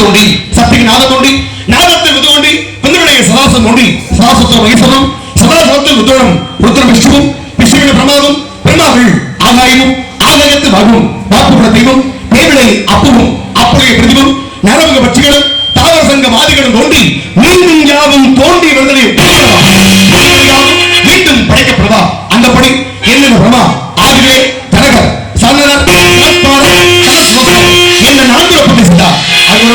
தோண்டி சக்திக்கு நாதம் தோண்டி நாதத்தை விதுவண்டி பிந்துவிடைய சதாசம் தோண்டி சதாசத்தில் மகேஸ்வரம் சதாசத்தில் உத்தரம் ருத்ரம் விஷ்ணுவும் விஷ்ணுவின் பிரமாவும் பிரம்மாவில் ஆகாயமும் ஆகாயத்து வாகும் வாக்குபுர தெய்வம் தேவிலை அப்புவும் அப்புடைய பிரதிவும் நரமுக பட்சிகளும் தாவர சங்க வாதிகளும் தோண்டி மீண்டும் யாவும் தோண்டி வந்ததை மீண்டும் படைக்கப்படுவா அந்தபடி என்ன பிரமா ஆகவே தரகர் சந்தனர் என்ன நான்கு பட்டிருந்தார் அது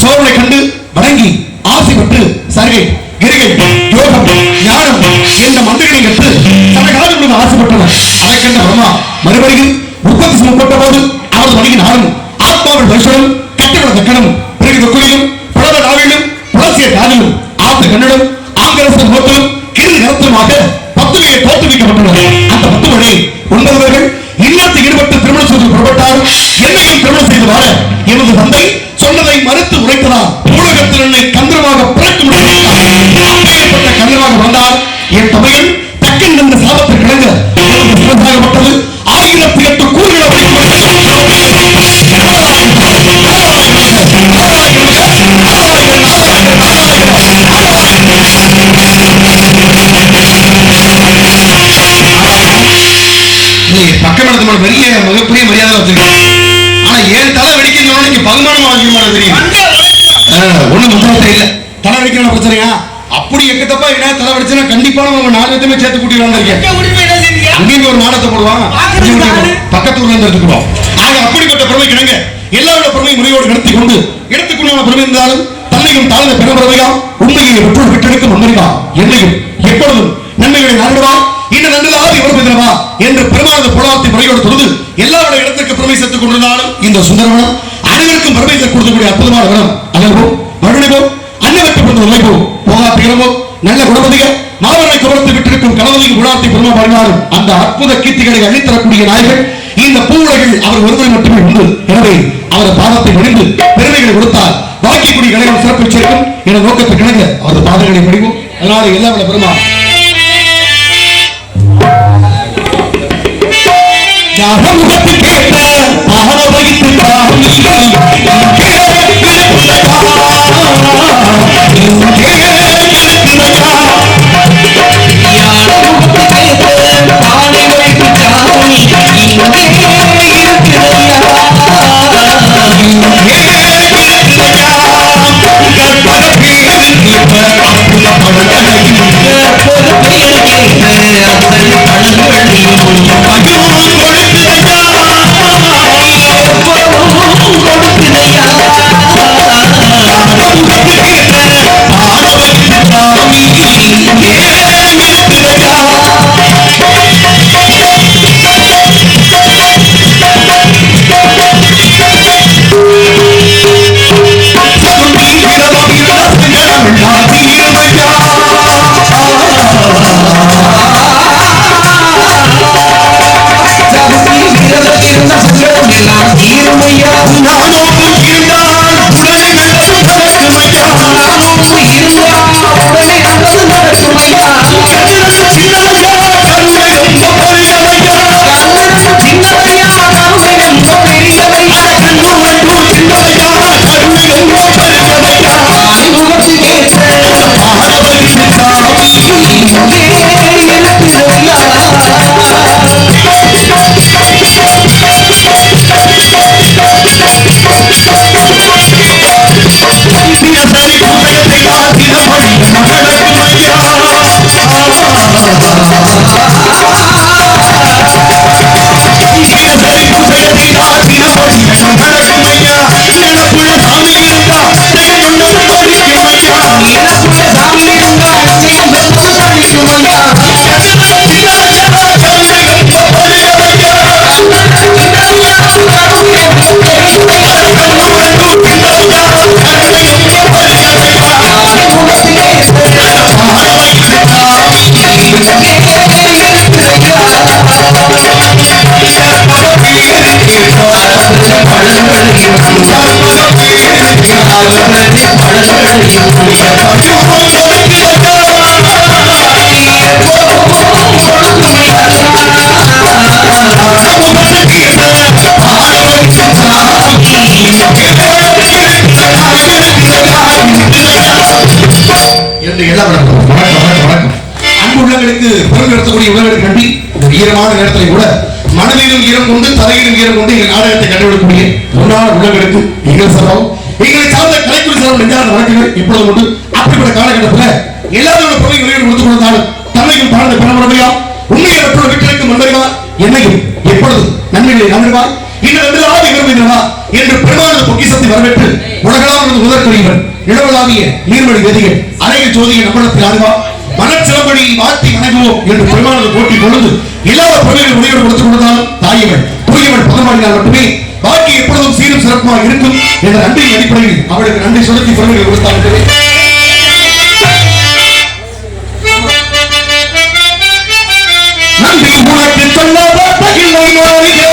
சோழனை கண்டு வணங்கி ஆசை பெற்று சருகை கிரிகை யோகம் ஞானம் என்ற மந்திரங்களை கற்று தனக்காக ஆசைப்பட்டனர் அதை கண்ட பிரம்மா மறுபடியும் உற்பத்தி செய்யப்பட்ட போது அவரது வணிக நாடும் ஆத்மாவில் தரிசனம் கட்டிட தக்கணும் பிறகு தொக்குலியும் புலவ நாவிலும் புலசிய காதிலும் ஆத்த கண்ணடும் ஆங்கரச மோத்திலும் கிருதி கரத்துமாக 10 பேர் தோற்றுவிக்கப்பட்டுள்ளது அந்த 10 மணி 9 பேர்கள் இல்லத்தில் ஈடுபட்டு திருமணம் செய்து புறப்பட்டார் என்னையும் திருமணம் செய்து வாழ எனது தந்தை சொன்னதை மறுத்து உரைத்ததால் ஊடகத்தில் என்னை கந்தரமாக பிறக்க முடியப்பட்ட கந்தரமாக வந்தார் என் தமையன் தக்கன் என்ற சாபத்தை கிடங்க சிறந்தாகப்பட்டது 1008 கூறுகளை பக்கம் பெரிய மிகப்பெரிய மரியாதை வச்சிருக்கேன் ஆனா ஏன் தலை வெடிக்க பகுமானமா வச்சுக்க தெரியும் ஒண்ணும் மந்திரத்தை இல்ல தலை வெடிக்கிற பிரச்சனையா அப்படி எக்கத்தப்பா என்ன தலை வெடிச்சுன்னா கண்டிப்பா நம்ம நாடகத்தையுமே சேர்த்து கூட்டிட்டு வந்திருக்கேன் அங்கேயும் ஒரு நாடகத்தை போடுவான் பக்கத்தூர்ல இருந்து எடுத்துக்கிறோம் ஆக அப்படிப்பட்ட பெருமை கிடங்க எல்லாரோட பெருமை முறையோடு எடுத்துக்கொண்டான பெருமை இருந்தாலும் தன்னையும் தாழ்ந்த பெருமையா உண்மையை வெற்றோடு விட்டெடுக்கும் மந்திரிகா என்னையும் எப்பொழுதும் நன்மைகளை நாடுவா இந்த நன்றாக இவர் பெற்றவா என்று பெருமானது புலவத்தை முறையோடு தொழுது எல்லாரோட இடத்திற்கு பெருமை சேர்த்துக் கொண்டிருந்தாலும் இந்த சுந்தரவனம் அனைவருக்கும் பெருமை கொடுக்கக்கூடிய அற்புதமான வனம் அகழ்வோம் மறுநிலைவோம் அன்னவற்றை கொண்டு உழைப்போம் போகாத்திரமோ நல்ல குணபதிக மாவரை குமரத்தை விட்டிருக்கும் கணவனின் குணாத்தை பெருமா வாழ்ந்தாலும் அந்த அற்புத கீர்த்திகளை அளித்தரக்கூடிய நாயகர் இந்த பூவுலகில் அவர் ஒருவரை மட்டுமே உண்டு எனவே அவரது பாதத்தை முடிந்து பெருமைகளை கொடுத்தால் வாக்கியக்கூடிய கலைகள் சிறப்பு சேர்க்கும் என நோக்கத்தை கிணங்க அவரது பாதங்களை படிவோம் அதனால எல்லா பெருமா முகத்து கேட்ட ஆக வைத்து Yeah. நடத்தக்கூடிய உலகத்துக்கு நன்றி. இந்த ஈரமான நேரத்திலே கூட மனதிலும் ஈரம் கொண்டு தலையிலும் ஈரம் கொண்டு எங்கள் நாடகத்தை கண்டுபிடிக்கக்கூடிய முன்னாள் உலகங்களுக்கு எங்கள் சர்வம் எங்களை சார்ந்த கலைக்குழு சார்ந்த நெஞ்சான வழக்குகள் இப்பொழுது உண்டு. அப்படிப்பட்ட காலகட்டத்தில் எல்லாரோட பொருளை வெளியே கொடுத்துக் கொண்டாலும் தன்னையும் தாழ்ந்த பணமுறையா உண்மையை மற்றொரு வீட்டிற்கு மன்னர்களா என்னையும் எப்பொழுது நன்மைகளை நம்பிடுவார் என்று பெருமான பொக்கிசத்தை வரவேற்று உலகளாவின் முதற்கொரியவர் நிலவலாவிய நீர்வழி வேதிகள் அறையில் ஜோதிய நம்பளத்தில் ஆடுவார் மனச்சிலம்படி வாட்டி வணங்குவோம் என்று பெருமானது போட்டி பொழுது எல்லா பொருளையும் உடையோடு கொடுத்துக் கொண்டதாலும் தாயவள் தூயவள் பதமாடினால் மட்டுமே பாக்கி எப்பொழுதும் சீரும் சிறப்பாக இருக்கும் என்ற நன்றியின் அடிப்படையில் அவளுக்கு நன்றி செலுத்தி பொருள்களை கொடுத்தார்கள். நன்றி உனக்கு சொல்லாத பகிர்வை மாறியே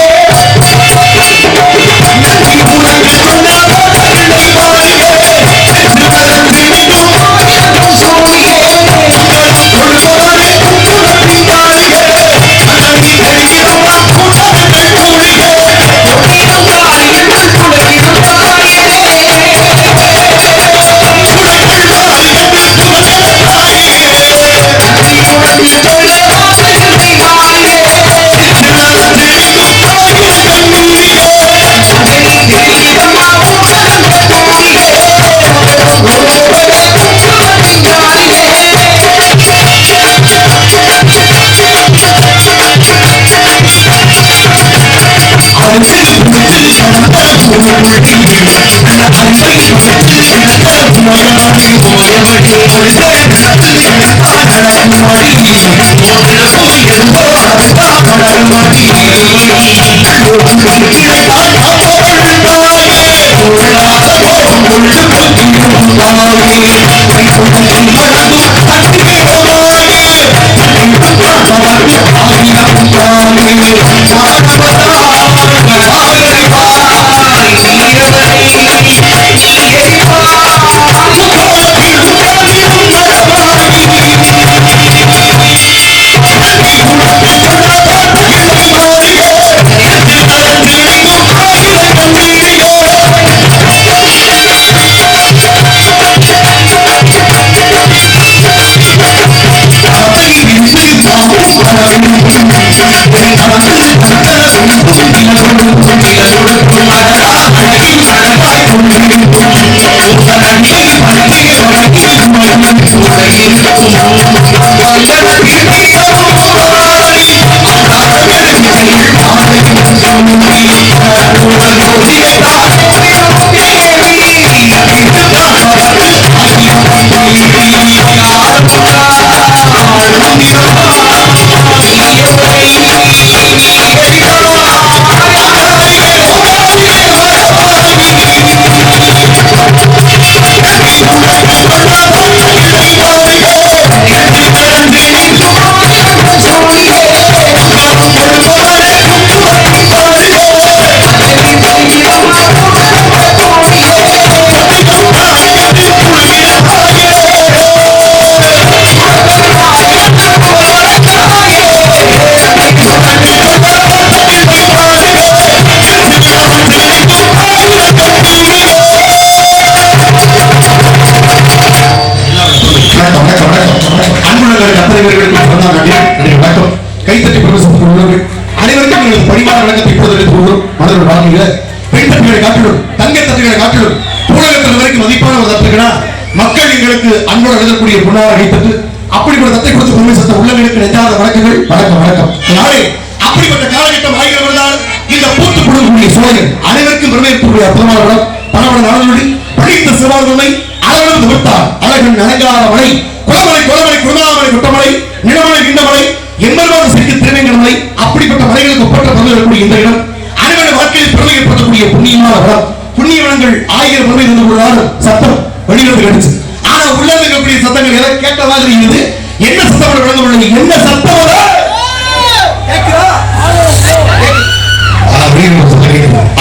மக்கள் எங்களுக்கு அன்போடு எழுதக்கூடிய பொன்னாக அழைத்தது அப்படிப்பட்ட தத்தை கொடுத்து உண்மை சத்த உள்ளங்களுக்கு நெஞ்சாத வழக்குகள் வணக்கம் வணக்கம். நாளே அப்படிப்பட்ட காலகட்டம் ஆகிறவர்களால் இந்த பூத்து கொடுக்கக்கூடிய சோழர்கள் அனைவருக்கும் வரவேற்கக்கூடிய அற்புதமான வளம் பணவள நாடுகளை படித்த சிவார்களை அளவளவு விட்டார் அழகன் அலங்கார மலை குளமலை குளமலை குருமாமலை குட்டமலை நிலமலை விண்ணமலை எம்பெருமான சிற்கு திருவேங்கடமலை அப்படிப்பட்ட மலைகளுக்கு ஒப்பற்ற பங்கு இருக்கக்கூடிய இந்த இடம் அனைவருடைய வாழ்க்கையில் பெருமை ஏற்படுத்தக்கூடிய புண்ணியமான வளம். புண்ணிய வளங்கள் 1000 பெருமை இருந்து கொள்ளாத சத்தம் வெளியிலிருந்து கிடைச்சு. ஆனா உள்ள இருக்கக்கூடிய சத்தங்கள் எதை கேட்ட மாதிரி இருக்குது. என்ன சத்தம் விளங்க உள்ளது? என்ன சத்தம்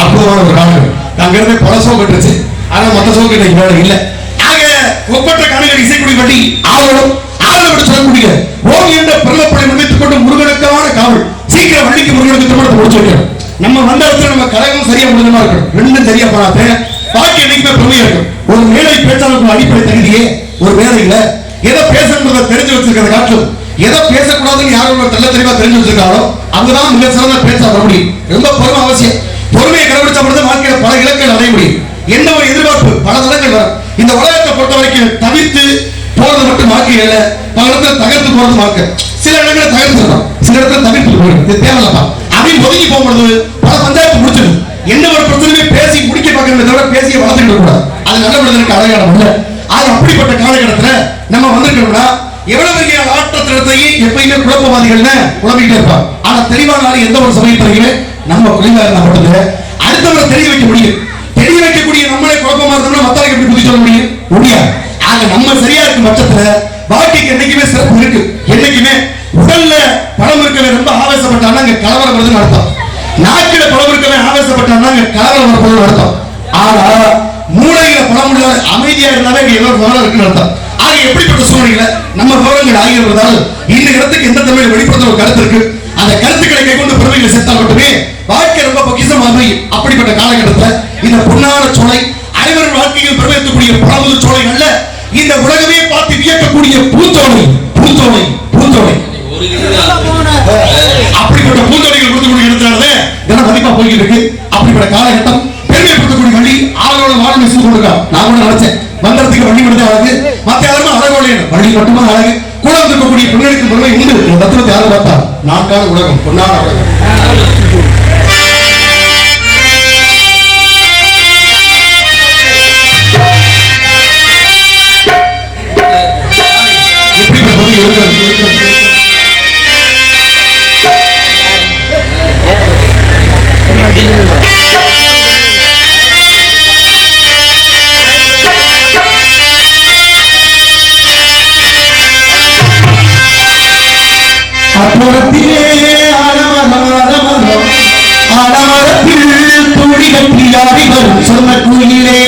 அற்புதமான ஒரு காலம். நாங்க இருந்த பல சோகம் கட்டுச்சு. ஆனா மற்ற சோகம் இன்னைக்கு வேலை இல்லை. ஆக ஒப்பற்ற காணிகள் இசைக்குடி பற்றி ஆவலம் சொல்லக்கூடிய ஓம் என்ற பிரலப்படை முடித்துக் கொண்டு முருகனுக்கான காவல் சீக்கிரம் வள்ளிக்கு முருகனுக்கு திருமணத்தை முடிச்சு வைக்கணும். நம்ம வந்த இடத்துல நம்ம கழகம் சரியா முடிஞ்சமா இருக்கணும். ரெண்டும் சரியா பண்ணாத பாக்கி என்னைக்குமே பெருமையா இருக்கும். ஒரு மேலை பேச்சாளருக்கு அடிப்படை தகுதியே ஒரு வேலையில எதை பேசணுன்றதை தெரிஞ்சு வச்சிருக்கிற காட்டும் எதை பேசக்கூடாதுன்னு யாரும் தெல்ல தெளிவா தெரிஞ்சு வச்சிருக்காங்களோ அவங்கதான் மிக சிறந்த பேச்சா வர முடியும். ரொம்ப பொறுமை அவசியம். பொறுமையை கடைபிடிச்சா மட்டும் வாழ்க்கையில பல இலக்குகள் அடைய முடியும். என்ன ஒரு எதிர்பார்ப்பு பல தடங்கள் வரும். இந்த உலகத்தை பொறுத்த வரைக்கும் தவிர்த்து போறது மட்டும் வாழ்க்கை இல்ல, பல இடத்துல தகர்த்து போறது வாழ்க்கை. சில இடங்களை தகர்த்துறோம், சில இடத்துல தவிர்த்து போயிடும். இது தேவையில்லப்பா அப்படின்னு ஒதுங்கி போகும்போது பல பஞ்சாயத்து முடிச்சிடும். என்ன ஒரு பிரச்சனையுமே பேசி முடிக்க பார்க்கறத தவிர பேசிய வளர்த்துக்கிட்டு கூடாது. அது நல்ல மனிதனுக்கு அடையாளம் இல்லை. அது அப்படிப்பட்ட காலகட்டத்துல நம்ம வந்திருக்கோம்னா எவ்வளவு பெரிய ஆட்டத்திடத்தையும் எப்பயுமே குழப்பவாதிகள்னு குழம்பிக்கிட்டே இருப்பாங்க. ஆனா தெளிவான ஆளு எந்த ஒரு சமயத்திலையுமே நம்ம குறைவா இருந்தா மட்டும் அடுத்தவரை தெரிய வைக்க முடியும். தெரிய வைக்கக்கூடிய நம்மளே குழப்பமா இருந்தோம்னா மத்தவங்க எப்படி புத்தி சொல்ல முடியும்? முடியாது. ஆக நம்ம சரியா இருக்கும் பட்சத்துல வாழ்க்கைக்கு என்னைக்குமே சிறப்பு இருக்கு. என்னைக்குமே உடல்ல பலம் இருக்கவே ரொம்ப ஆவேசப்பட்டான்னா அங்க கலவரம் வருதுன்னு அர்த்தம். நாக்கில பலம் இருக்கவே ஆவேசப்பட்டான்னா அங்க கலவரம் வருதுன்னு அர்த்தம். ஆனா மூளையில பலம் உள்ள அமைதியா இருந்தாலே இங்க ஏதோ கவனம் இருக்குன்னு அர்த்தம். ஆக எப்படிப்பட்ட சூழ்நிலையில நம்ம விவரங்கள் ஆகியிருந்தால் இந்த இடத்துக்கு எந்த தமிழ் வெளிப்படுத்த ஒரு கருத்து இருக்கு. அந்த கருத்துக்களை கைக்கொண்டு பெருமைகளை சேர்த்தால் மட்டுமே வாழ்க்கை ரொம்ப பொக்கிஷமாக. அப்படிப்பட்ட காலகட்டத்தில் இந்த பொன்னான சோலை அனைவரும் வாழ்க்கையில் பிரவேசிக்கக்கூடிய பழமுது சோலை அல்ல, இந்த உலகமே பார்த்து வியக்கக்கூடிய பூஞ்சோலை. பூஞ்சோலை பூஞ்சோலை அப்படிப்பட்ட பூஞ்சோலைகள் கொடுத்துக்கூடிய இடத்தினாலே என்ன மதிப்பா போய்கிட்டு இருக்கு. அப்படிப்பட்ட காலகட்டம் பெருமைப்படுத்தக்கூடிய வழி ஆளோட வாழ்க்கை செய்து கொடுக்க நான் கூட நினைச்சேன். மந்திரத்துக்கு வழி மட்டும் அழகு, மற்ற யாருமே அழகோடைய வழி மட்டுமா அழகு. கூட வந்திருக்கக்கூடிய பெண்களுக்கு பெருமை உண்டு. இந்த தத்துவத்தை யாரும் பார்த்தா நான்கான உலகம் பொன்னான உலகம். அப்புறத்திலே ஆடமரத்தில் தூடி கட்டி ஆடி வரும் சொன்ன குயிலே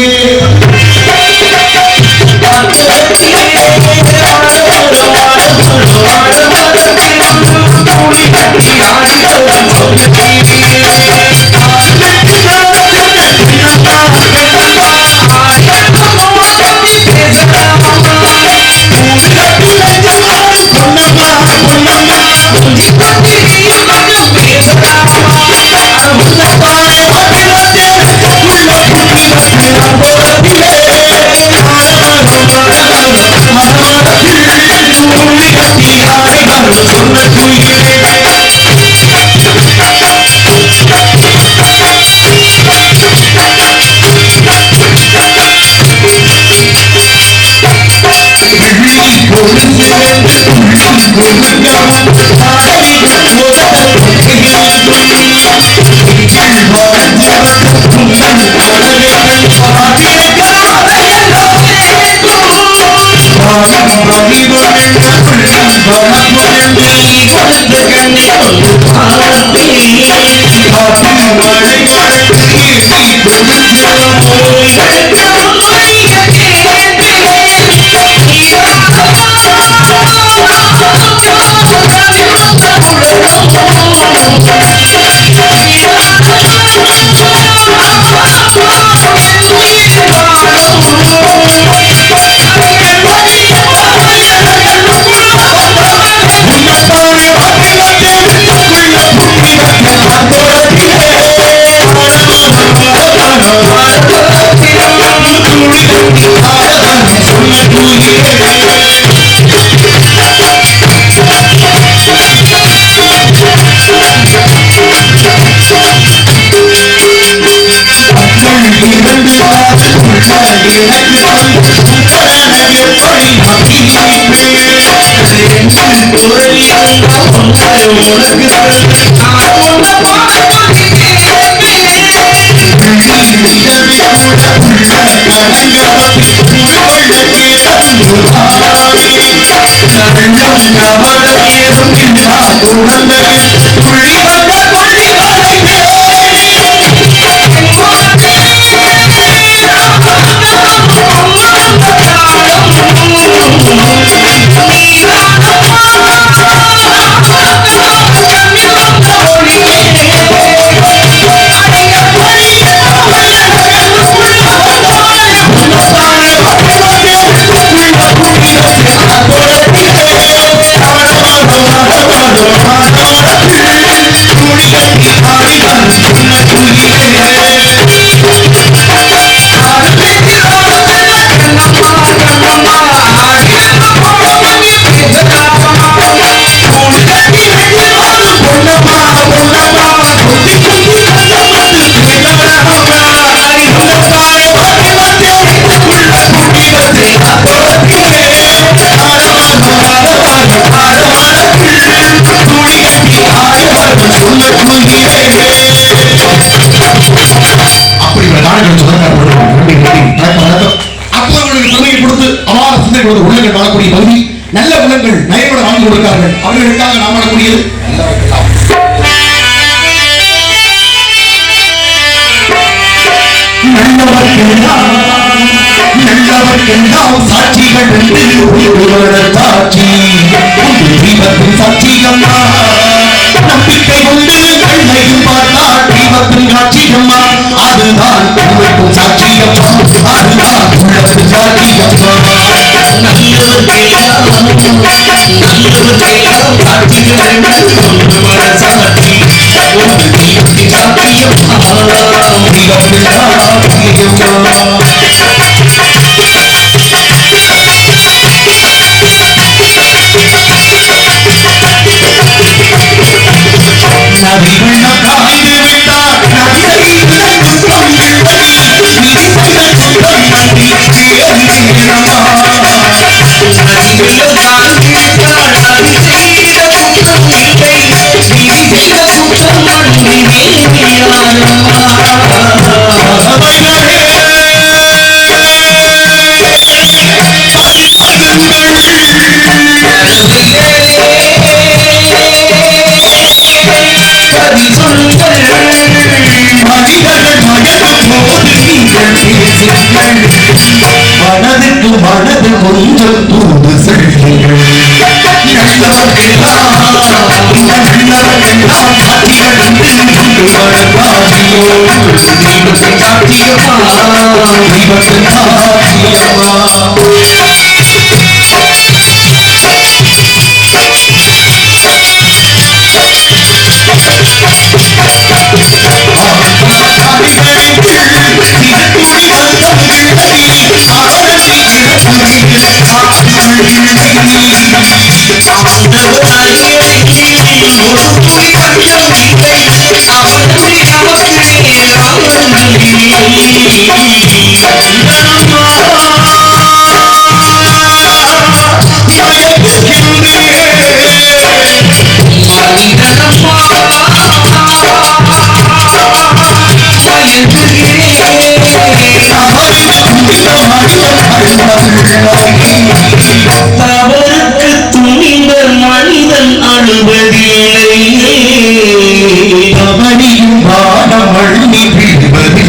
இன்றைக்கு ஒரு உள்ளங்கள் வாழக்கூடிய பகுதி. நல்ல உள்ளங்கள் நயப்பட வாழ்ந்து கொடுக்கிறார்கள். அவர்களுக்காக நாம் வாழக்கூடியது நல்லவர்க்கெல்லாம் சாட்சிகள் சாட்சி தீபத்தின் சாட்சியம்மா. நம்பிக்கை கொண்டு கண்ணையும் பார்த்தா தீபத்தின் சாட்சியம்மா. அதுதான் உங்களுக்கும் சாட்சியம்மா. அதுதான் உங்களுக்கு சாட்சியம்மா. மனதுக்கு மனது கொஞ்சம் தூது செல்லுங்கள். தவறுக்கு துணிந்த மனிதன் அழுவதில்லை. அவனியும் வானம் அழுதி விடுவதில்லை.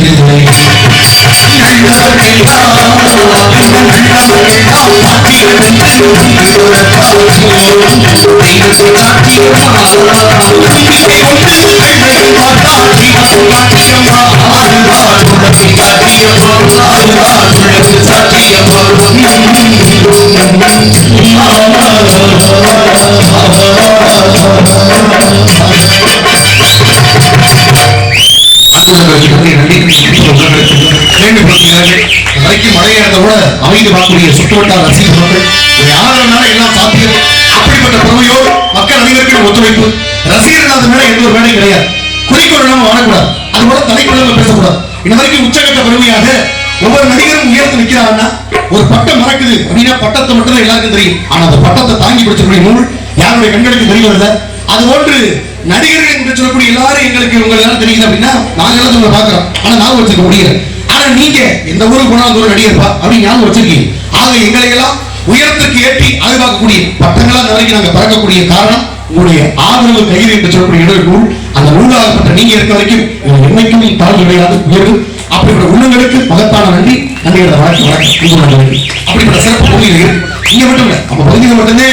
அமைந்து பார்க்கக்கூடிய சுற்றுவட்டார ரசிகர் மக்கள் யாரால எல்லாம் சாத்தியம். அப்படிப்பட்ட பெருமையோடு மக்கள் அனைவருக்கும் ஒத்துழைப்பு. ரசிகர்கள் மேல எந்த ஒரு வேலையும் கிடையாது. குறிக்கோள் நம்ம வாழக்கூடாது. அது போல தலைக்குள்ள பேசக்கூடாது. இந்த வரைக்கும் உச்சகட்ட பெருமையாக ஒவ்வொரு நடிகரும் உயர்த்து நிற்கிறாங்கன்னா ஒரு பட்டம் மறக்குது அப்படின்னா பட்டத்தை மட்டும் தான் எல்லாருக்கும் தெரியும். ஆனா அந்த பட்டத்தை தாங்கி பிடிச்சக்கூடிய நூல் யாருடைய கண்களுக்கு தெரியவில்லை. அது போன்று நடிகர்கள் என்று சொல்லக்கூடிய எல்லாரும் எங்களுக்கு உங்களுக்கு எல்லாம் தெரியுது அப்படின்னா நாங்க எல்லாம் உங்களை பாக்குறோம். ஆனா நான் வச்சுக்க முடியல. ஆனா நீங்க இந்த ஊருக்கு போனா ஒரு நடிகர்ப்பா அப்படின்னு ஞாபகம் வச்சிருக்கீங்க. ஆக எங்களை எல்லாம் உயரத்திற்கு ஏற்றி ஆய்வாக்கக்கூடிய பட்டங்களா நிலைக்கு நாங்க பறக்கக்கூடிய காரணம் உங்களுடைய ஆதரவு கயிறு என்று சொல்லக்கூடிய நூல். அந்த நூலாகப்பட்ட நீங்க இருக்க வரைக்கும் என்னைக்கும் தாழ்வு கிடையாது, உயர்வு. அப்படிப்பட்ட உள்ளங்களுக்கு மகத்தான நன்றி. நன்றியோட வழக்கு அப்படிப்பட்ட சிறப்பு பகுதியில் இருக்கு. இங்க மட்டும் இல்ல, நம்ம பகுதியில் மட்டுமே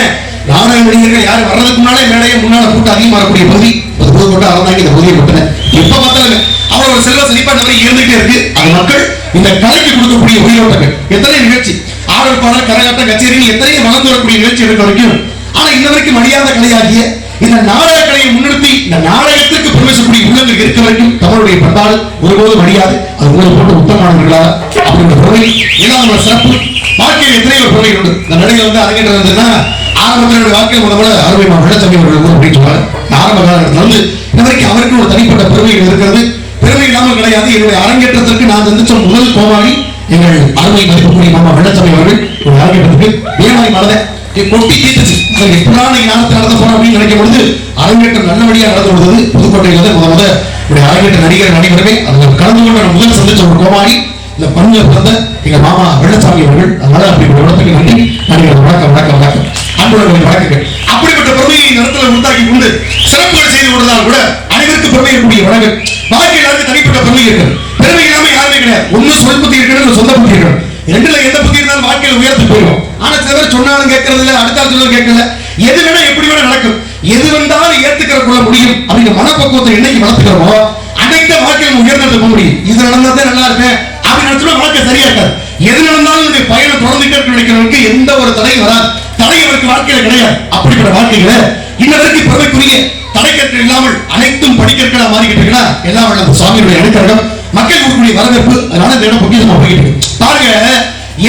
நாடக நடிகர்கள் யாரும் வர்றதுக்கு முன்னாலே மேடையை முன்னால கூட்டம் அதிகமாக வரக்கூடிய பகுதி புதுக்கோட்டை. அதான் இந்த பகுதியை மட்டுமே எப்ப பார்த்தாலும் அவ்வளவு ஒரு செல்வ செழிப்பான இருந்துகிட்டே இருக்கு. அது மக்கள் இந்த கலைக்கு கொடுக்கக்கூடிய உயிரோட்டங்கள். எத்தனை நிகழ்ச்சி ஆடல் பாடல் கரகாட்டம் கச்சேரி எத்தனையோ வளர்ந்து வரக்கூடிய நிகழ்ச்சி இருக்க வரைக்கும். ஆனா இந்த வரைக்கும் அழியாத கலையாகிய இந்த நாடக கலையை முன்னிறுத்தி இந்த நாடகத்திற்கு பிரவேசக்கூடிய உள்ளங்கள் இருக்க வரைக்கும் தமிழுடைய பண்பாடு ஒருபோதும் அழியாது. அது உங்களை போன்ற உத்தமானவர்களாக அப்படின்ற பொருளை எல்லாம் நம்ம சிறப்பு. வாழ்க்கையில் எத்தனையோ ஒரு பொருளை உண்டு. இந்த நடிகை அரங்கேற்றம் இருந்ததுன்னா ஆரம்பத்தினுடைய வாழ்க்கை முதல்ல அருமை வெள்ளச்சாமி அவர்கள் ஊர் அப்படின்னு சொல்லுவாங்க. ஆரம்ப காலகட்டத்தில் இந்த வரைக்கும் அவருக்கு ஒரு தனிப்பட்ட பெருமைகள் இருக்கிறது. பெருமை இல்லாமல் கிடையாது. என்னுடைய அரங்கேற்றத்திற்கு நான் சந்திச்ச முதல் கோமாளி எங்கள் அருமை மதிப்புக்குரிய மாமா வெள்ளச்சாமி அவர்கள் ஒரு அரங்கேற்றத்துக்கு வேமாய் மனதை கொட்டி தீர்த்துச்சு. எப்படான ஞானத்தை நடத்த போறோம் அப்படின்னு நினைக்கும் பொழுது அரங்கேற்றம் நல்லபடியாக நடந்து கொடுத்தது. புதுக்கோட்டையில முத அரங்கேற்ற நடிகர் அனைவருமே அதில் கலந்து கொண்ட முதல் சந்திச்ச ஒரு கோமாளி இந்த பணியில் பிறந்த எங்க மாமா வெள்ளச்சாமி அவர்கள். அதனால அப்படி ஒரு இடத்துக்கு நன்றி. வணக்கம் வணக்கம் வணக்கம் அன்புடன் வணக்கங்கள். அப்படிப்பட்ட பெருமையை இந்த இடத்துல உண்டாக்கி கொண்டு சிறப்புகள் செய்து கொண்டதால் கூட அனைவருக்கும் பெருமை இருக்கக்கூடிய வணக்கம். வாழ்க்கை எல்லாருக்கும் தனிப்பட்ட பெருமை இருக்கு. பெருமை இல்லாம யாருமே கிடையாது. ஒண்ணு சொல் புத்தி இருக்கணும், சொந்த புத்தி இருக்கணும். ரெண்டுல எந்த புத்தி இருந்தாலும் வாழ்க்கையில உயர்த்து போயிடும். ஆனா சில பேர் சொன்னாலும் கேட்கறது இல்ல, அடுத்த சொல்ல கேட்கல. எது வேணா எப்படி வேணா நடக்கும், எது வந்தாலும் ஏத்துக்கிற கொள்ள முடியும் அப்படிங்கிற மனப்பக்குவத்தை என்னைக்கு வளர்த்துக்கிறோமோ அன்னைக்கு தான் வாழ்க்கையில் உயர்ந்து போக முடியும். இது நடந்தாதான் நல்லா இருப்பேன் அப்படின்னு நினைச்சா வாழ்க்கை சரியா இருக்காது. எது நடந்தாலும் என்னுடைய பயணம் தொடர்ந்துட்டே இருக்க நினைக்கிறவனுக்கு எந்த ஒரு தடையும் வராது. தடை அவருக்கு வாழ்க்கையில கிடையாது. அப்படிப்பட்ட வாழ்க்கைகளை இன்னவருக்கு பெருமைக்குரிய தடைக்கற்கள் இல்லாமல் அனைத்தும் படிக்கற்களா மாறிக்கிட்டு இருக்கா எல்லாம் வல்ல சுவாமியுடைய அனுக்கிரகம், மக்கள் கொடுக்கக்கூடிய வரவேற்பு. அதனால இந்த இடம் பொக்கிஷமா போய்கிட்டு இருக்கு. பாருங்க,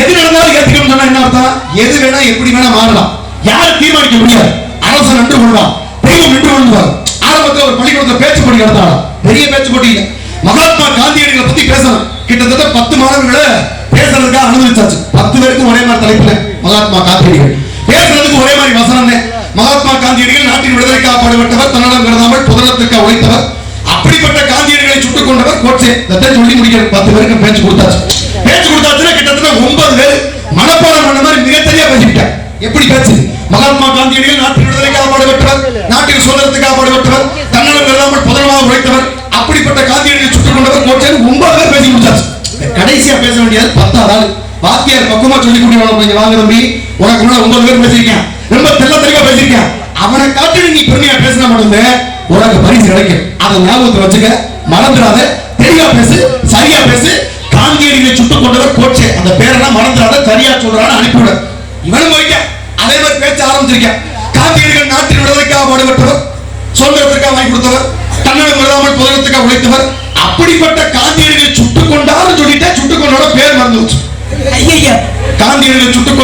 எது நடந்தாலும் ஏத்துக்கணும்னு சொன்னா என்ன அர்த்தம்? எது வேணா எப்படி வேணா மாறலாம். யாரும் தீர்மானிக்க முடியாது. அரசன் நின்று கொள்வான், தெய்வம் நின்று கொள்வார். ஆரம்பத்தில் ஒரு பள்ளிக்கூடத்தில் பேச்சு போட்டி நடத்தாலும் பெரிய பேச்சு போட்டி இல்லை. மகாத்மா காந்தியடிகளை பத்தி பேசணும். கிட்டத்தட்ட 10 மாணவர்களை பேசுறதுக்காக அனுமதிச்சாச்சு. 10 பேருக்கும் ஒரே மாதிரி தலைப்புல மகாத்மா காந்தியடிகள் பேசுறதுக்கு ஒரே மாதிரி வசனம். மகாத்மா காந்தியடிகள் நாட்டின் விடுதலைக்காக பாடுபட்டவர், தன்னலம் கருதாமல் பொதுநலத்திற்காக உழைத்தவர். அப்படிப்பட்ட காந்தியடிகளை சுட்டுக் கொண்டவர் கோட்சே. சொல்லி முடிக்கிற 10 பேருக்கு பேச்சு கொடுத்தாச்சு. பேச்சு கொடுத்தாச்சுன்னா கிட்டத்தட்ட 9 பேர் மனப்பாடம் பண்ண மாதிரி மிகத்தெரியா பேசிவிட்டார். எப்படி பேச்சு? மகாத்மா காந்தியடிகள் நாட்டின் விடுதலைக்காக பாடுபட்டவர், நாட்டின் சுதந்திரத்துக்காக பாடுபட்டவர், தன்னலம் கருதாமல் பொதுநலமாக உழைத்தவர். அப்படிப்பட்ட காந்தியடிகளை சுட்டுக் கொண்டவர் கோட்சே 9 பேர் பேசி முடிச்சாச்சு. கடைசியா பேச வேண்டியது 10வது ஆள். வாத்தியார் பக்குவமா சொல்லி கூடிய வாங்க தம்பி, உனக்கு முன்னாடி 9 பேர் பேசியிருக்கேன், ரொம்ப தெல்ல தெளிவா பேசியிருக்கேன். அவனை காட்டி நீ பெருமையா பேசினா மட்டுமே உனக்கு பரிசு கிடைக்கும். அதை ஞாபகத்தை வச்சுக்க, மறந்துடாத. தெளிவா பேசு, சரியா பேசு. காந்தியடிகளை சுட்டுக் கொண்டவர் கோட்சே. அந்த பேரெல்லாம் மறந்துடாத, சரியா சொல்றான்னு அனுப்பிவிட. இவனும் போய்க்க அதே மாதிரி பேச்ச ஆரம்பிச்சிருக்க. காந்தியடிகள் நாட்டின் விடுதலைக்காக பாடுபட்டவர், சுதந்திரத்திற்காக வாங்கி கொடுத்தவர், தன்னலம் கருதாமல் பொதுநலத்துக்காக உழைத்தவர். அப்படிப்பட்ட காந்தியடிகளை சுட்டுக் கொண்டார் சொல்லிட்டே சுட்டுக் கொண்டோட பேர் மறந்து வச்சு. காந்தியடிகளை சுட்டுக்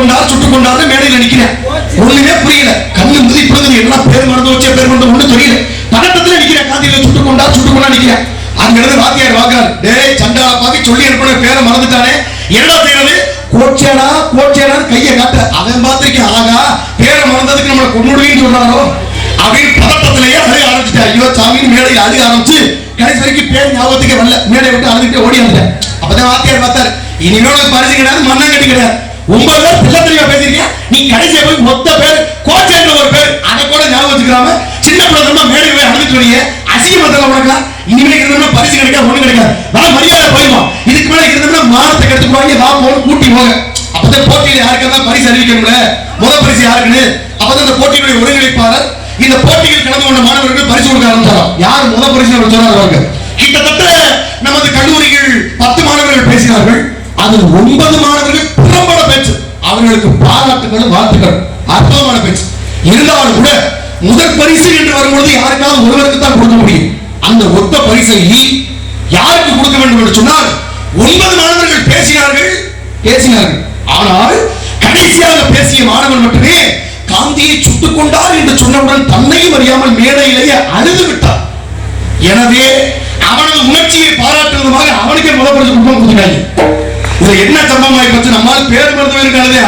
கொண்டார் மேடையில் நிக்கிறேன். ஒண்ணுமே புரியல. கண்ணு முதி பிறகு என்ன பேர் மறந்து வச்சே பேர் கொண்டு ஒண்ணு தெரியல. பதட்டத்துல நிக்கிறேன். காந்தியடிகளை சுட்டுக் கொண்டா நிக்கிறேன். அங்கிருந்து வாத்தியார் வாக்காரு, டேய் சண்டாளா பாக்கி சொல்லி அனுப்பின பேரை மறந்துட்டானே, என்ன செய்யறது? கோட்சேடா கையை காட்ட. அவன் பார்த்திருக்கேன், ஆகா பேரை மறந்ததுக்கு நம்மளை கொண்டுடுவீன்னு சொல்றாரோ அப்படின்னு பதட்டத்திலேயே அழுக ஆரம்பிச்சுட்டேன். ஐயோ சாமின்னு மேடையில் அழுக ஆரம்பிச்சு கடைசி வரைக்கும் பேர் ஞாபகத்துக்கு வரல. மேடை விட்டு அழுதுட்டு ஓடி வந்துட்டேன். அப்பதான் வாத்தியார் பார்த்தாரு, இனிமே உனக்கு பரிசு கிடையாது, மண்ணாங்கட்டி கிடையாது. 9 பேர் தெல்ல தெளிவா பேசிருக்கேன், நீ கடைசியா போய் மொத்த பேர் கோச்சேன்ற ஒரு பேர் அதை கூட ஞாபகம் வச்சுக்கிறாம சின்ன பிள்ளைமா மேடை போய் அழுதுட்டு வரையே அசிங்கமத்தில் உனக்கலாம். இனிமே இருந்தோம்னா பரிசு கிடைக்காது, ஒண்ணு கிடைக்காது. நான் மரியாதை போயிடுமா, இதுக்கு மேல இருந்தோம்னா மானத்தை கெடுத்துக்குவாங்க, வா போன கூட்டி போக. அப்பதான் போட்டியில் யாருக்கா பரிசு அறிவிக்கணும்ல, முதல் பரிசு யாருக்குன்னு. அப்பதான் அந்த போட்டியுடைய ஒருங்கிணைப்பாளர் இந்த போட்டியில் கலந்து கொண்ட மாணவர்கள் பரிசு கொடுக்க ஆரம்பிச்சாராம். யார் முதல் பரிசு சொன்னார்கள். கிட்டத்தட்ட நமது கல்லூரிகள் 10 மாணவர்கள் பேசினார்கள். அதில் 9 மாணவர்கள் புறம்பட பேச்சு. அவர்களுக்கு பாராட்டுகள், வாழ்த்துக்கள், அற்புதமான பேச்சு. இருந்தாலும் கூட முதல் பரிசு என்று வரும்பொழுது யாருக்காவது ஒருவருக்கு தான் கொடுக்க முடியும். அந்த ஒத்த பரிசை யாருக்கு கொடுக்க வேண்டும் என்று சொன்னால் 9 மாணவர்கள் பேசினார்கள். ஆனால் கடைசியாக பேசிய மாணவன் மட்டுமே காந்தியை சுட்டுக் கொண்டார் என்று சொன்னவுடன் தன்னையும் அறியாமல் மேடையிலேயே அழுது விட்டார். எனவே அவனது உணர்ச்சியை பாராட்டுவதாக அவனுக்கே முதல் பரிசு கொடுத்தாங்க. இதுல என்ன சம்பவம் ஆயிப்போச்சு? நம்மால் பேர் மருத்துவம் இருக்காது.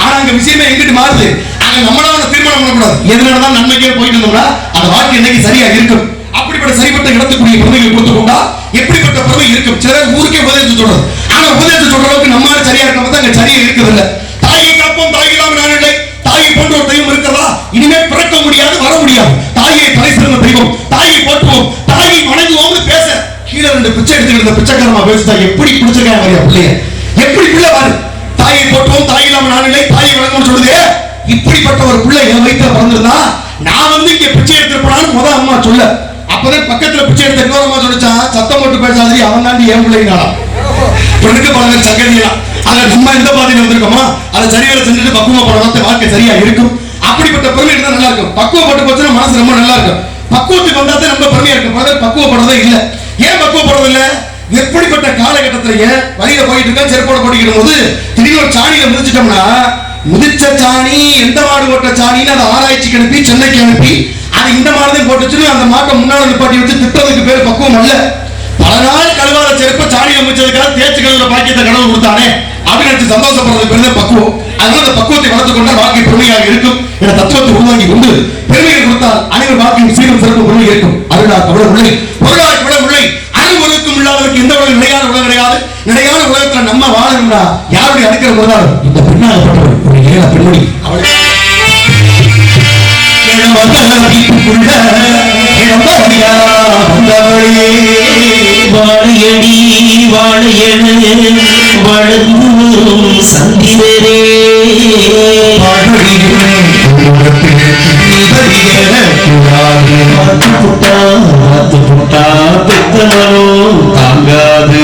ஆனா அங்க விஷயமே எங்கிட்டு மாறுது. அங்க நம்மளால தீர்மானம் பண்ணக்கூடாது. எதனாலதான் நன்மைக்கே போயிட்டு இருந்தோம்னா அந்த வாழ்க்கை இன்னைக்கு சரியா இருக்கும். அப்படிப்பட்ட சரிப்பட்ட இடத்துக்குரிய பெருமைகளை கொடுத்து கொண்டா எப்படிப்பட்ட பெருமை இருக்கும்? சில ஊருக்கே உபதேசம் சொல்றது. ஆனா உபதேசம் சொல்ற அளவுக்கு நம்மளால சரியா இருக்கணும் தான் அங்க சரியா இருக்குது இல்ல. தாயை காப்போம், தாய் இல்லாம நான் இல்லை. தாயை போன்ற ஒரு தெய்வம் இருக்கிறதா? இனிமேல் பிறக்க முடியாது, வர முடியாது. தாயை தலை சிறந்த தெய்வம், தாயை போற்றுவோம், தாயை வணங்குவோம்னு பேச கீழே 2 பிச்சை எடுத்துக்கிட்டு பிச்சைக்காரமா பேசுதா எப்படி பிடிச்சிருக்காங்க மாதிரியா பிள்ளைய? எப்படி பிள்ளை வாரு? தாயை போற்றுவோம், தாய் இல்லாம நான் இல்லை, தாயை வணங்குவோம் சொல்லுது. இப்படிப்பட்ட ஒரு பிள்ளை என் வயிற்றுல பிறந்திருந்தா நான் இங்க பிச்சை எடுத்துருப்பான்னு முத அம்மா சொல்ல. அப்பதான் பக்கத்துல பிச்சை எடுத்த இன்னொரு அம்மா சொல்லிச்சா, சத்தம் போட்டு பேசாதே, அவன் தாண்டி என் பிள்ளைனால பெண்ணுக்கு பல சங்கதியா. அதை நம்ம எந்த பாதையில வந்திருக்கோமோ அதை சரியாக செஞ்சுட்டு பக்குவப்பட வாழ்க்கை சரியா இருக்கும். அப்படிப்பட்ட பெருமை இருந்தா நல்லா இருக்கும். பக்குவப்பட்டு போச்சுன்னா மனசு ரொம்ப நல்லா இருக்கும். பக்குவத்துக்கு வந்தாதான் ரொம்ப பெருமையா இருக்கும். பக்குவப்படுறதே இல்லை. ஏன் பக்குவப்படுறது இல்லை? எப்படிப்பட்ட காலகட்டத்திலேயே வழியில போயிட்டு இருக்க செருப்போட போட்டிக்கிடும் போது திடீர்னு ஒரு சாணியில மிதிச்சிட்டோம்னா, முதிச்ச சாணி எந்த மாடு போட்ட சாணின்னு அதை ஆராய்ச்சிக்கு அனுப்பி சென்னைக்கு அனுப்பி அது இந்த மாடுதான் போட்டுச்சுன்னு அந்த மாட்டை முன்னாடி நிப்பாட்டி வச்சு திட்டத்துக்கு பேர் பக்குவம் அல்ல. பல நாள் கழுவாத செருப்ப சாணியில மிச்சதுக்காக தேய்ச்சி கழுவுற பாக்கியத்தை கடவுள் கொடுத்தானே அப்படின்னு நினைச்சு சந்தோஷப்படுறது பேர் பக்குவம். அதனால அந்த பக்குவத்தை வளர்த்துக் கொண்டால் வாழ்க்கை பெருமையாக இருக்கும் என தத்துவத்தை உருவாக்கி கொண்டு பெருமையை கொடுத்தால் அனைவர் வாழ்க்கையும் சீரும் சிறப்பு பெருமை இருக்கும். அருளா கவலை உள்ளே பொருளாய் விட உள்ளே அனைவருக்கும் இல்லாதவருக்கு எந்த உலகம் நிலையான உலகம் கிடையாது. நிலையான உலகத்துல நம்ம வாழணும்னா யாருடைய அனுக்கிற போதாலும் இந்த பெண்ணாகப்பட்டவர் ஒரு ஏழை பெண்மணி பார்த்து புட்டா பெத்தவனும் தாங்காது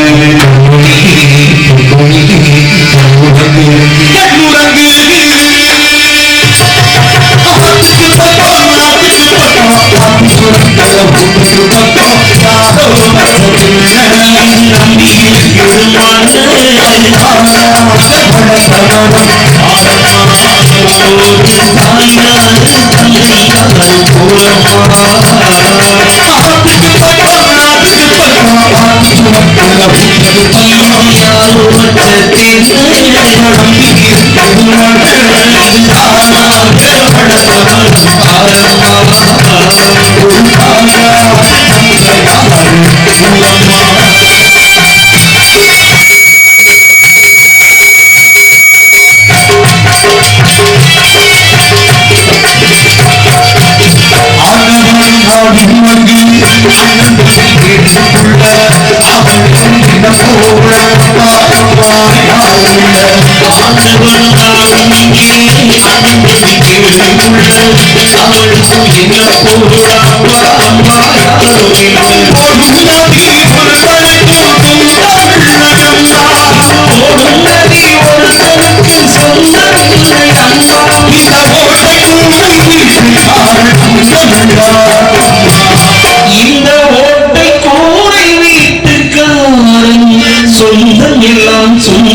இந்த ஓட்டை கூரை வீட்டுக்காரன் சொந்தம் எல்லாம் சும்மா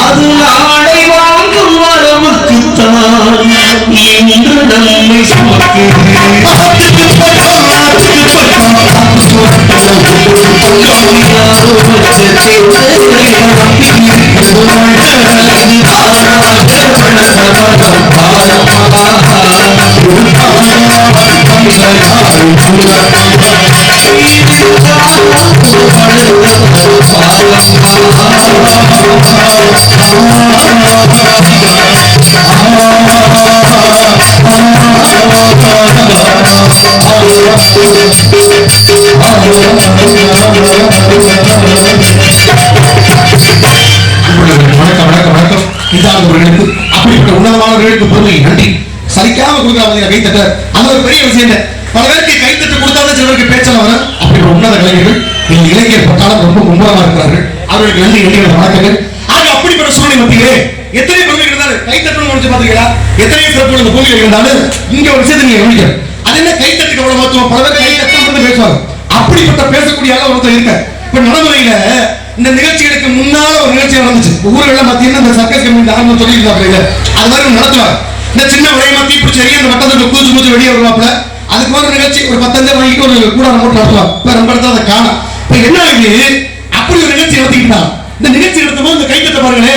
அது நாளை வாங்கும் வரவுக்குத்தான் என்று நம்மை சுமக்குது அப்படிப்பட்ட உன்னதமானவர்களுக்கு பொறுமை நன்றி சரிக்காம கொடுக்குறாங்க கைத்தட்ட அது ஒரு பெரிய விஷயம். பல பேருக்கு கைத்தட்டு கொடுத்தாலும் சிலருக்கு பேச்சல வர அப்படி உன்னத கலைஞர்கள் இந்த இளைஞர் பட்டாளம் ரொம்ப மும்பரமா இருக்கிறார்கள். அவர்களுக்கு நன்றி நன்றிகள் வணக்கங்கள். ஆக அப்படிப்பட்ட சூழ்நிலை மத்தியிலே எத்தனை பெருமைகள் இருந்தாலும் கைத்தட்டணும் முடிச்சு பாத்தீங்களா? எத்தனை சிறப்பு இந்த பூமியில் இருந்தாலும் இங்க ஒரு விஷயத்தை நீங்க கவனிக்க, அது என்ன கைத்தட்டுக்கு எவ்வளவு மகத்துவம்? பல பேர் கைத்தட்டம் பேசுவாங்க. அப்படிப்பட்ட பேசக்கூடிய ஆள ஒருத்தர் இருக்க. இப்ப நடைமுறையில இந்த நிகழ்ச்சிகளுக்கு முன்னால ஒரு நிகழ்ச்சி நடந்துச்சு. ஊர்ல பாத்தீங்கன்னா இந்த சர்க்கஸ் கம்பெனி ஆரம்பம் சொல்லி இருந்தாங்க. அது மாதிரி நடத்துவாங்க. இந்த சின்ன விளைய மாத்தி பிடிச்சி அந்த வட்டத்துக்கு கூச்சு கூச்சு வெளியே வருவாப்ல. அதுக்கு ஒரு நிகழ்ச்சி ஒரு 10 வாங்கிட்டு ஒரு கூடாரம் போட்டு நடத்துவாங்க. இப்ப ரொம்ப இடத்துல அதை காண. இப்ப என்ன ஆகுது? அப்படி ஒரு நிகழ்ச்சி நடத்திக்கிட்டாங்க. இந்த நிகழ்ச்சி நடத்தும் போது இந்த கைத்தட்ட பாருங்களே,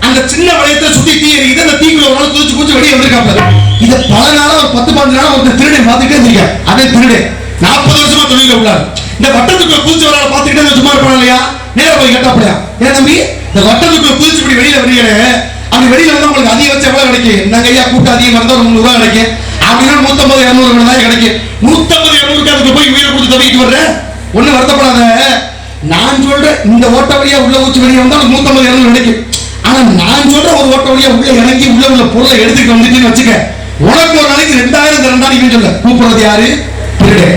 அந்த சின்ன வளையத்தை சுத்தி தீ எரியுது. அந்த தீக்குள்ள ஒரு நாள் கூச்சு கூச்சு வெளியே வந்திருக்காப்ல. இதை பல நாளா ஒரு 10-15 நாளா ஒரு திருடை பார்த்துட்டே இருந்திருக்கேன். அதே திருடை 40 வருஷமா தொழில உள்ளார். இந்த வட்டத்துக்குள்ள குதிச்சு வர பார்த்துக்கிட்டே சும்மா இருப்பாங்க இல்லையா? நேர போய் கேட்டாப்பலையா, ஏன் தம்பி இந்த வட்டத்துக்குள்ள குதிச்சு இப்படி வெளியில வரீங்களே, அப்படி வெளியில வந்து உங்களுக்கு அதிகம் வச்சு எவ்வளவு கிடைக்கும்? நாங்க ஐயா கூட்டம் அதிகமா இருந்தா ஒரு 300 ரூபாய் கிடைக்கும். அப்படின்னா 150-200 தான் கிடைக்கும். 150-200 அதுக்கு போய் உயிரை கொடுத்து தவிக்கிட்டு வர்றேன். ஒண்ணு வருத்தப்படாத. நான் சொல்றேன், இந்த ஓட்ட வழியா உள்ள ஊச்சு வெளியே வந்தா 150-200 கிடைக்கும். ஆனா நான் சொல்ற ஒரு ஓட்ட வழியா உள்ள இறங்கி உள்ள பொருளை எடுத்துட்டு வந்துட்டுன்னு வச்சுக்க, உனக்கு ஒரு நாளைக்கு 2000 தரண்டான்னு சொல்ல கூப்பிடுறது யாரு? திருடே.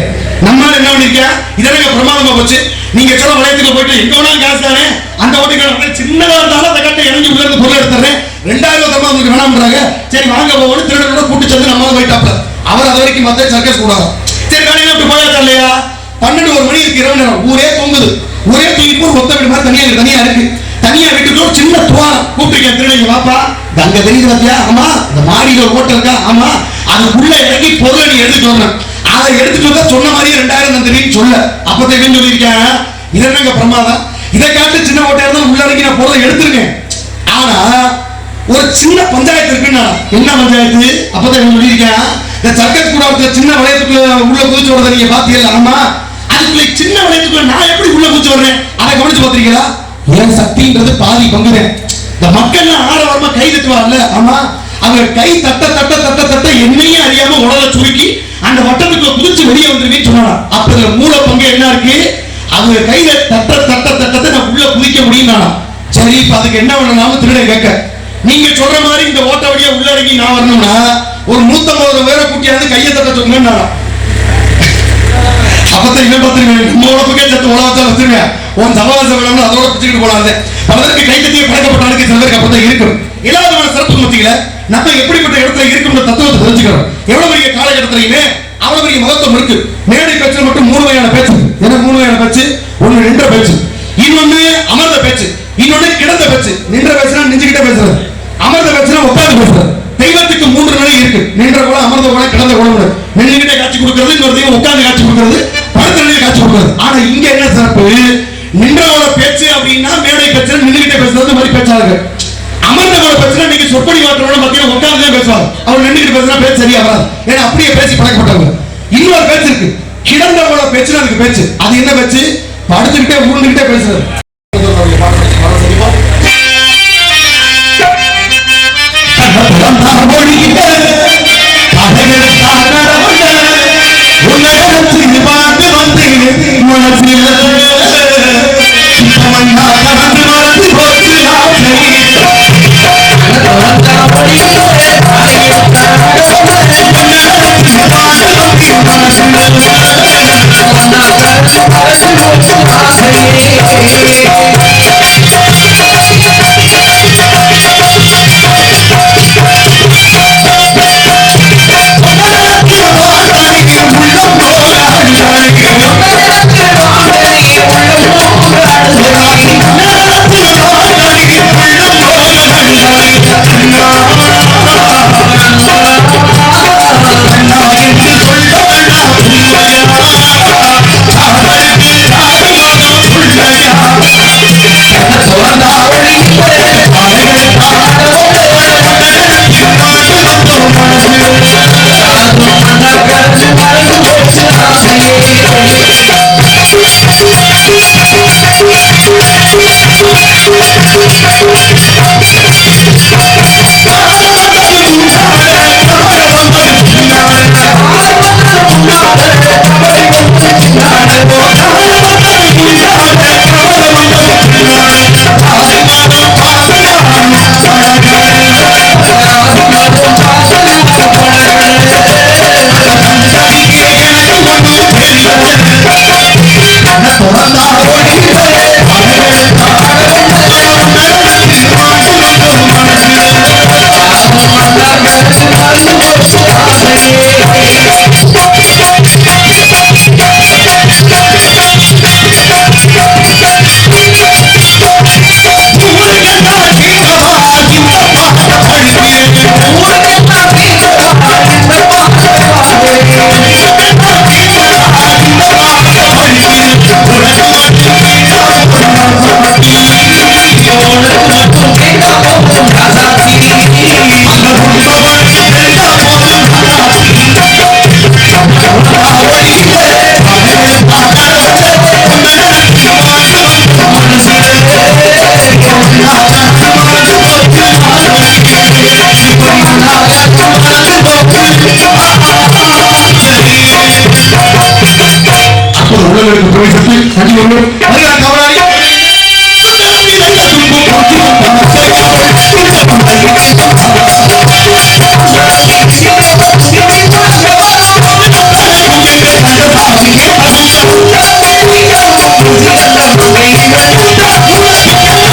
நம்மளால என்ன பண்ணிருக்க, இதெல்லாம் பிரமாதமா போச்சு. நீங்க சொல்ல வளையத்துக்கு போயிட்டு எங்க வேணாலும் காசு தானே, அந்த ஓட்டுக்கு சின்னதா இருந்தாலும் அந்த கட்டை இறங்கி உள்ள இருந்து பொருள் எடுத்துறேன், 2000 தரமா உங்களுக்கு வேணாம்ன்றாங்க. சரி வாங்க போகணும், திருடனோட கூட்டு சேர்ந்து நம்ம போயிட்டாப்ல. அவர் அது வரைக்கும் மத்த சர்க்கஸ் கூடாது. சரி காலையில அப்படி போயாச்சா இல்லையா? 12 மணி இருக்கு, இரவு நேரம், ஊரே தூங்குது. ஊரே தூங்கி போய் ஒத்த வீடு மாதிரி தனியா இருக்கு. தனியா வீட்டுக்கு ஒரு சின்ன துவாரம் கூப்பிட்டு திருடங்க வாப்பா, அங்க தெரியுது பாத்தியா? ஆமா, இந்த மாடியில ஒரு ஓட்டல் இருக்கா? ஆமா, அதுக்குள்ள இறங்கி பொருளை நீ எடுத்துட்டு வரணும். அதை எடுத்துட்டு வந்தா சொன்ன மாதிரி 2000 தந்தீங்கன்னு சொல்ல. அப்பதான் சொல்லியிருக்கேன், இது என்னங்க பிரமாதம், இதை காட்டு சின்ன ஓட்டையா இருந்தாலும் உள்ள இறங்கி நான் பொருளை எடுத்துருக்கேன். ஆனா ஒரு சின்ன பஞ்சாயத்து இருக்குன்னா, என்ன பஞ்சாயத்து? அப்பதான் சொல்லியிருக்கேன், இந்த சர்க்கஸ் கூட சின்ன வளையத்துக்குள்ள உள்ள குதிச்சு வரதை நீங்க பாத்தீங்களா? ஆமா, அதுக்குள்ள சின்ன வளையத்துக்குள்ள நான் எப்படி உள்ள குதிச்சு வர்றேன், அதை கவனிச்சு பாத்தீங்களா? என் சக்தின்றது பாதி பங்குதான். இந்த மக்கள் ஆரவாரமா கை தட்டுவார்ல, ஆமா, அவங்க கை தட்ட தட்ட தட்ட தட்ட என்னையே அறியாம உடலை சுருக்கி அந்த வட்டத்துக்குள்ள குதிச்சு வெளியே வந்துருவேன்னு சொன்னா, அப்ப இதுல மூல பங்கு என்ன இருக்கு? அவங்க கையில தட்ட தட்ட தட்டத்தை நான் உள்ள குதிக்க முடியும். சரி, இப்ப அதுக்கு என்ன பண்ணணும்? திருட கேட்க, நீங்க சொல்ற மாதிரி இந்த ஓட்ட வழியா உள்ள இறங்கி நான் வரணும்னா ஒரு 150 பேரை கூட்டியாந்து கையை தட்ட சொல்லுங்க. அப்பதான் இவன் பார்த்துருவேன், நம்ம உடம்புக்கே சத்து உலகத்தை வச்சிருவேன், உன் சமாவாசம் வேணும்னு அதோட பிடிச்சிட்டு போனாது. பலருக்கு கை தட்டிய பழக்கப்பட்டாலுக்கு சில பேருக்கு அப்பதான் இருக்கும். இல்லாதவன சிறப்பு மத்தியில நம்ம எப்படிப்பட்ட இடத்துல இருக்குன்ற தத்துவத்தை தெரிஞ்சுக்கிறோம். எவ்வளவு பெரிய காலகட்டத்திலையுமே அவ்வளவு பெரிய மகத்துவம் இருக்கு. மேடை பேச்சுல மட்டும் 3 வகையான பேச்சு. என்ன 3 வகையான பேச்சு? ஒன்னு நின்ற பேச்சு, இன்னொன்னு அமர்ந்த பேச்சு, இன்னொன்னு கிடந்த பேச்சு. நின்ற பேச்சுனா நெஞ்சுக்கிட்ட பேசுறது, அமர்ந்த பேச்சுனா உட்கார்ந்து பேசுறது. தெய்வத்துக்கு 3 நிலை இருக்கு, நின்ற கூட, அமர்ந்த கூட, கிடந்த கூட. நின்றுகிட்டே காட்சி கொடுக்கிறது, இன்னொரு தெய்வம் உட்கார்ந்து காட்சி கொடுக்கிறது, படுத்த நிலையில காட்சி கொடுக்கிறது. ஆனா இங்க என்ன சிறப்பு? நின்றவோட பேச்சு அப்படின்னா மேடை பேச்சு, நின்றுகிட்டே பேசுறது மாதிரி பேச்சாளர்கள். அமர்ந்தவோட பேச்சுனா நீங்க சொற்படி மாற்றோட மத்தியில உட்கார்ந்து தான் பேசுவாங்க. அவர் நின்றுகிட்டு பேசுனா பேச்சு சரியா வராது, ஏன்னா அப்படியே பேசி பழக்கப்பட்டவங்க. இன்னொரு பேச்சு இருக்கு, கிடந்தவோட பேச்சுனா அதுக்கு பேச்சு. அது என்ன பேச்சு? படுத்துக்கிட்டே உருண்டுகிட்டே பேசுறது. உள்ளங்களுக்கு போய்